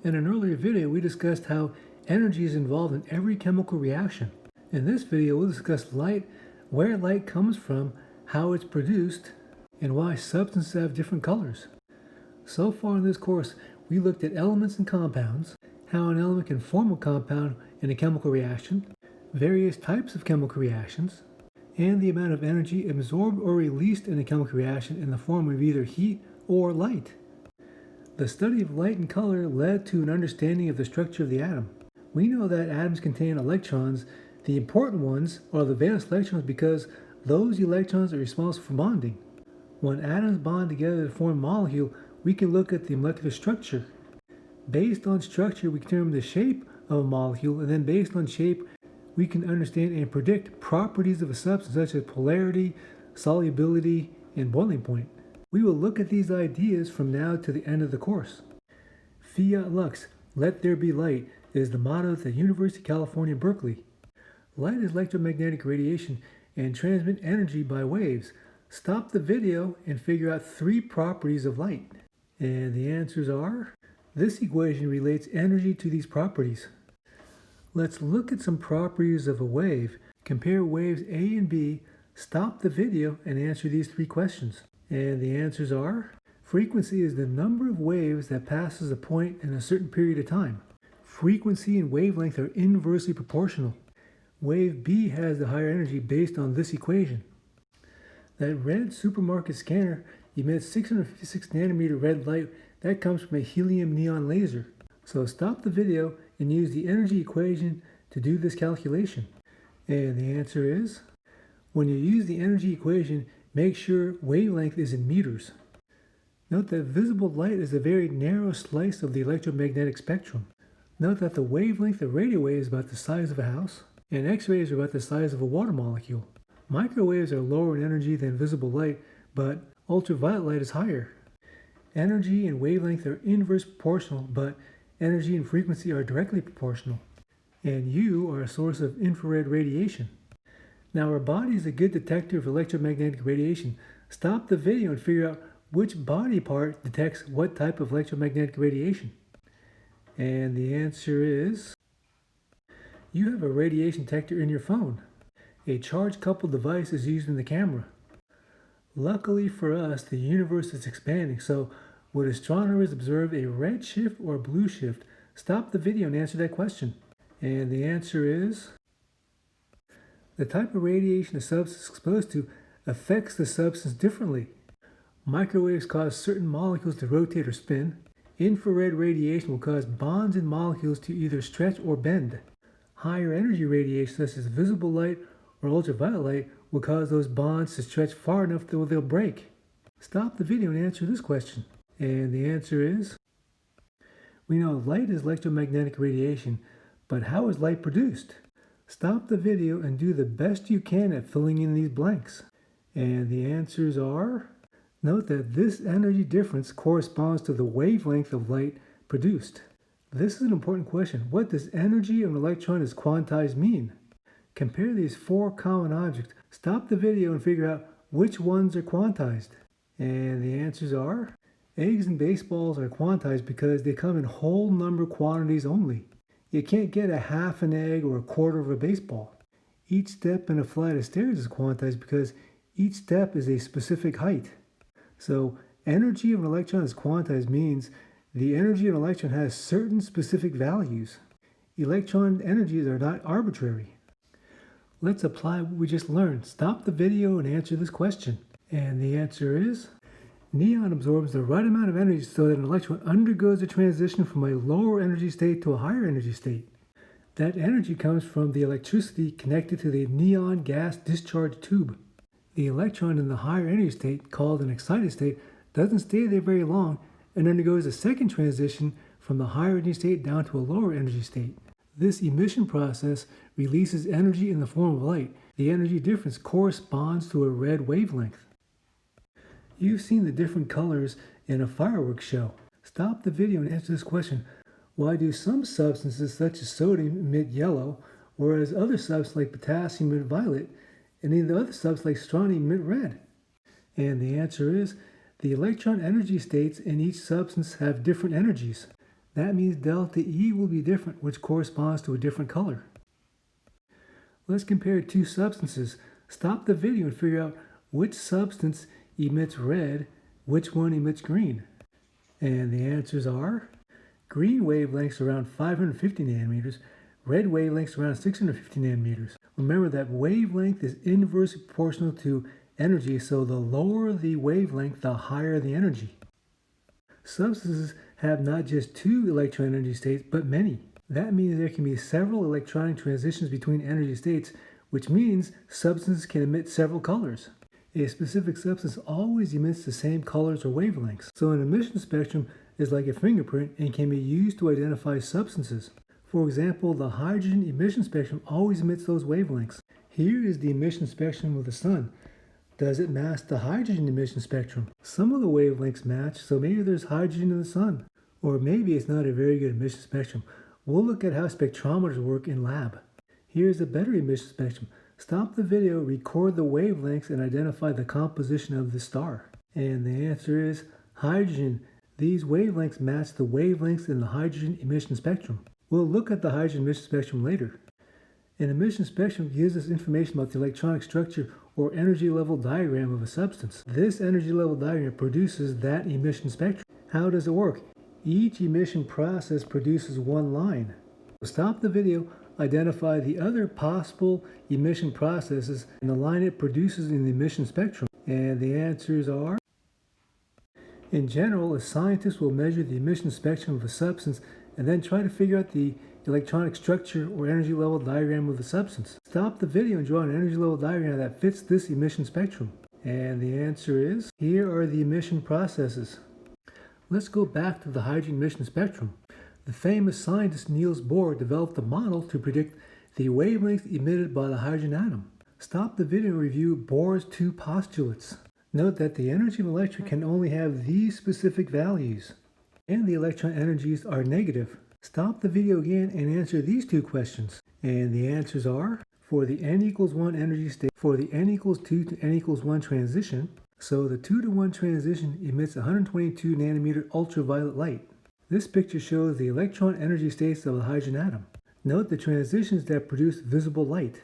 In an earlier video, we discussed how energy is involved in every chemical reaction. In this video, we'll discuss light, where light comes from, how it's produced, and why substances have different colors. So far in this course, we looked at elements and compounds, how an element can form a compound in a chemical reaction, various types of chemical reactions, and the amount of energy absorbed or released in a chemical reaction in the form of either heat or light. The study of light and color led to an understanding of the structure of the atom. We know that atoms contain electrons. The important ones are the valence electrons because those electrons are responsible for bonding. When atoms bond together to form a molecule, we can look at the molecular structure. Based on structure, we can determine the shape of a molecule, and then based on shape, we can understand and predict properties of a substance such as polarity, solubility, and boiling point. We will look at these ideas from now to the end of the course. Fiat lux, let there be light, is the motto at the University of California, Berkeley. Light is electromagnetic radiation and transmit energy by waves. Stop the video and figure out 3 properties of light. And the answers are, this equation relates energy to these properties. Let's look at some properties of a wave. Compare waves A and B, stop the video and answer these 3 questions. And the answers are, frequency is the number of waves that passes a point in a certain period of time. Frequency and wavelength are inversely proportional. Wave B has the higher energy based on this equation. That red supermarket scanner emits 656 nanometer red light. That comes from a helium neon laser. So stop the video and use the energy equation to do this calculation. And the answer is, when you use the energy equation, make sure wavelength is in meters. Note that visible light is a very narrow slice of the electromagnetic spectrum. Note that the wavelength of radio wave is about the size of a house, and X-rays are about the size of a water molecule. Microwaves are lower in energy than visible light, but ultraviolet light is higher. Energy and wavelength are inverse proportional, but energy and frequency are directly proportional. And you are a source of infrared radiation. Now our body is a good detector of electromagnetic radiation. Stop the video and figure out which body part detects what type of electromagnetic radiation. And the answer is, you have a radiation detector in your phone. A charge-coupled device is used in the camera. Luckily for us, the universe is expanding, so would astronomers observe a red shift or a blue shift? Stop the video and answer that question. And the answer is, the type of radiation a substance is exposed to affects the substance differently. Microwaves cause certain molecules to rotate or spin. Infrared radiation will cause bonds in molecules to either stretch or bend. Higher energy radiation, such as visible light or ultraviolet light, will cause those bonds to stretch far enough that they'll break. Stop the video and answer this question. And the answer is, we know light is electromagnetic radiation, but how is light produced? Stop the video and do the best you can at filling in these blanks. And the answers are, note that this energy difference corresponds to the wavelength of light produced. This is an important question. What does energy of an electron as quantized mean? Compare these 4 common objects. Stop the video and figure out which ones are quantized. And the answers are, eggs and baseballs are quantized because they come in whole number quantities only. You can't get a half an egg or a quarter of a baseball. Each step in a flight of stairs is quantized because each step is a specific height. So energy of an electron is quantized means the energy of an electron has certain specific values. Electron energies are not arbitrary. Let's apply what we just learned. Stop the video and answer this question. And the answer is, neon absorbs the right amount of energy so that an electron undergoes a transition from a lower energy state to a higher energy state. That energy comes from the electricity connected to the neon gas discharge tube. The electron in the higher energy state, called an excited state, doesn't stay there very long and undergoes a second transition from the higher energy state down to a lower energy state. This emission process releases energy in the form of light. The energy difference corresponds to a red wavelength. You've seen the different colors in a fireworks show. Stop the video and answer this question. Why do some substances such as sodium emit yellow, whereas other substances like potassium emit violet, and the other substances like strontium emit red? And the answer is, the electron energy states in each substance have different energies. That means delta E will be different, which corresponds to a different color. Let's compare two substances. Stop the video and figure out which substance emits red, which one emits green. And the answers are green wavelengths around 550 nanometers, red wavelengths around 650 nanometers. Remember that wavelength is inversely proportional to energy, so the lower the wavelength, the higher the energy. Substances have not just two electron energy states, but many. That means there can be several electronic transitions between energy states, which means substances can emit several colors. A specific substance always emits the same colors or wavelengths. So an emission spectrum is like a fingerprint and can be used to identify substances. For example, the hydrogen emission spectrum always emits those wavelengths. Here is the emission spectrum of the sun. Does it match the hydrogen emission spectrum? Some of the wavelengths match, so maybe there's hydrogen in the sun. Or maybe it's not a very good emission spectrum. We'll look at how spectrometers work in lab. Here's a better emission spectrum. Stop the video, record the wavelengths, and identify the composition of the star. And the answer is hydrogen. These wavelengths match the wavelengths in the hydrogen emission spectrum. We'll look at the hydrogen emission spectrum later. An emission spectrum gives us information about the electronic structure or energy level diagram of a substance. This energy level diagram produces that emission spectrum. How does it work? Each emission process produces one line. Stop the video, identify the other possible emission processes and the line it produces in the emission spectrum. And the answers are: in general, a scientist will measure the emission spectrum of a substance and then try to figure out the electronic structure or energy level diagram of the substance. Stop the video and draw an energy level diagram that fits this emission spectrum. And the answer is, here are the emission processes. Let's go back to the hydrogen emission spectrum. The famous scientist Niels Bohr developed a model to predict the wavelength emitted by the hydrogen atom. Stop the video and review Bohr's two postulates. Note that the energy of an electron can only have these specific values, and the electron energies are negative. Stop the video again and answer these two questions. And the answers are, for the n equals 1 energy state, for the n equals 2 to n equals 1 transition, so the 2 to 1 transition emits 122 nanometer ultraviolet light. This picture shows the electron energy states of the hydrogen atom. Note the transitions that produce visible light.